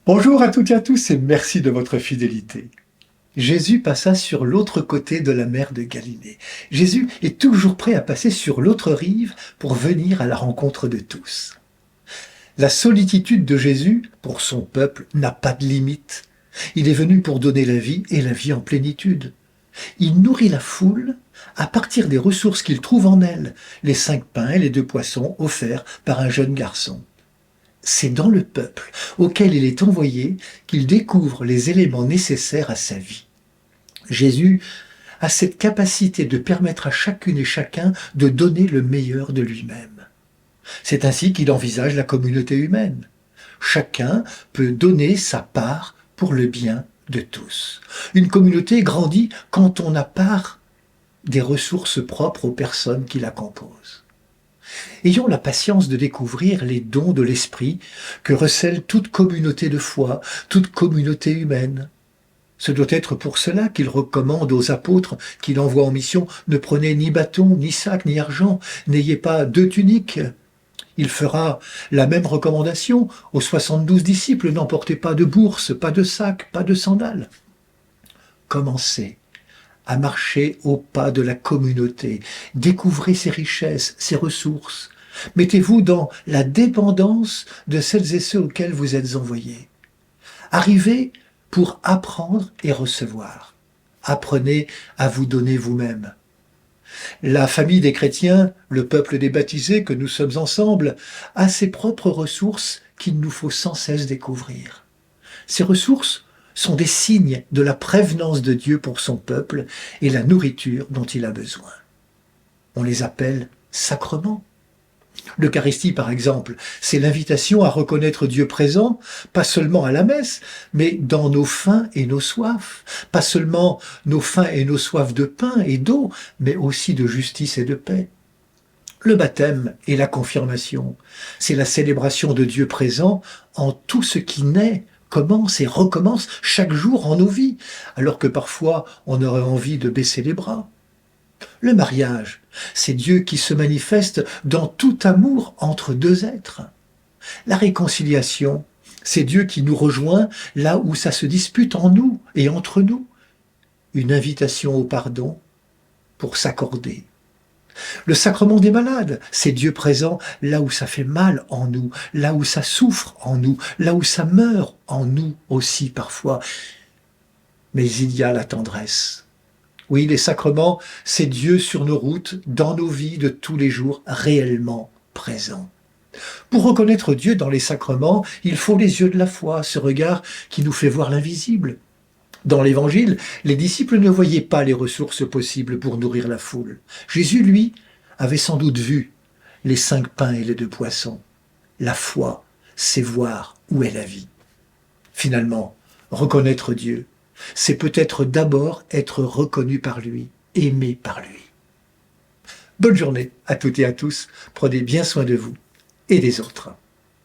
Bonjour à toutes et à tous et merci de votre fidélité. Jésus passa sur l'autre côté de la mer de Galilée. Jésus est toujours prêt à passer sur l'autre rive pour venir à la rencontre de tous. La solitude de Jésus, pour son peuple, n'a pas de limite. Il est venu pour donner la vie et la vie en plénitude. Il nourrit la foule à partir des ressources qu'il trouve en elle, les 5 pains et les 2 poissons offerts par un jeune garçon. C'est dans le peuple auquel il est envoyé qu'il découvre les éléments nécessaires à sa vie. Jésus a cette capacité de permettre à chacune et chacun de donner le meilleur de lui-même. C'est ainsi qu'il envisage la communauté humaine. Chacun peut donner sa part pour le bien de tous. Une communauté grandit quand on a part des ressources propres aux personnes qui la composent. Ayons la patience de découvrir les dons de l'esprit que recèle toute communauté de foi, toute communauté humaine. Ce doit être pour cela qu'il recommande aux apôtres qu'il envoie en mission: ne prenez ni bâton, ni sac, ni argent, n'ayez pas 2 tuniques. Il fera la même recommandation aux 72 disciples: n'emportez pas de bourse, pas de sac, pas de sandales. Commencez à marcher au pas de la communauté, découvrez ses richesses, ses ressources. Mettez-vous dans la dépendance de celles et ceux auxquels vous êtes envoyés. Arrivez pour apprendre et recevoir. Apprenez à vous donner vous-même. La famille des chrétiens, le peuple des baptisés que nous sommes ensemble, a ses propres ressources qu'il nous faut sans cesse découvrir. Ces ressources sont des signes de la prévenance de Dieu pour son peuple et la nourriture dont il a besoin. On les appelle sacrements. L'Eucharistie, par exemple, c'est l'invitation à reconnaître Dieu présent, pas seulement à la messe, mais dans nos faims et nos soifs. Pas seulement nos faims et nos soifs de pain et d'eau, mais aussi de justice et de paix. Le baptême et la confirmation, c'est la célébration de Dieu présent en tout ce qui naît, commence et recommence chaque jour en nos vies, alors que parfois on aurait envie de baisser les bras. Le mariage, c'est Dieu qui se manifeste dans tout amour entre 2 êtres. La réconciliation, c'est Dieu qui nous rejoint là où ça se dispute en nous et entre nous. Une invitation au pardon pour s'accorder. Le sacrement des malades, c'est Dieu présent là où ça fait mal en nous, là où ça souffre en nous, là où ça meurt en nous aussi parfois. Mais il y a la tendresse. Oui, les sacrements, c'est Dieu sur nos routes, dans nos vies de tous les jours, réellement présent. Pour reconnaître Dieu dans les sacrements, il faut les yeux de la foi, ce regard qui nous fait voir l'invisible. Dans l'Évangile, les disciples ne voyaient pas les ressources possibles pour nourrir la foule. Jésus, lui, avait sans doute vu les 5 pains et les 2 poissons. La foi, c'est voir où est la vie. Finalement, reconnaître Dieu, c'est peut-être d'abord être reconnu par lui, aimé par lui. Bonne journée à toutes et à tous, prenez bien soin de vous et des autres.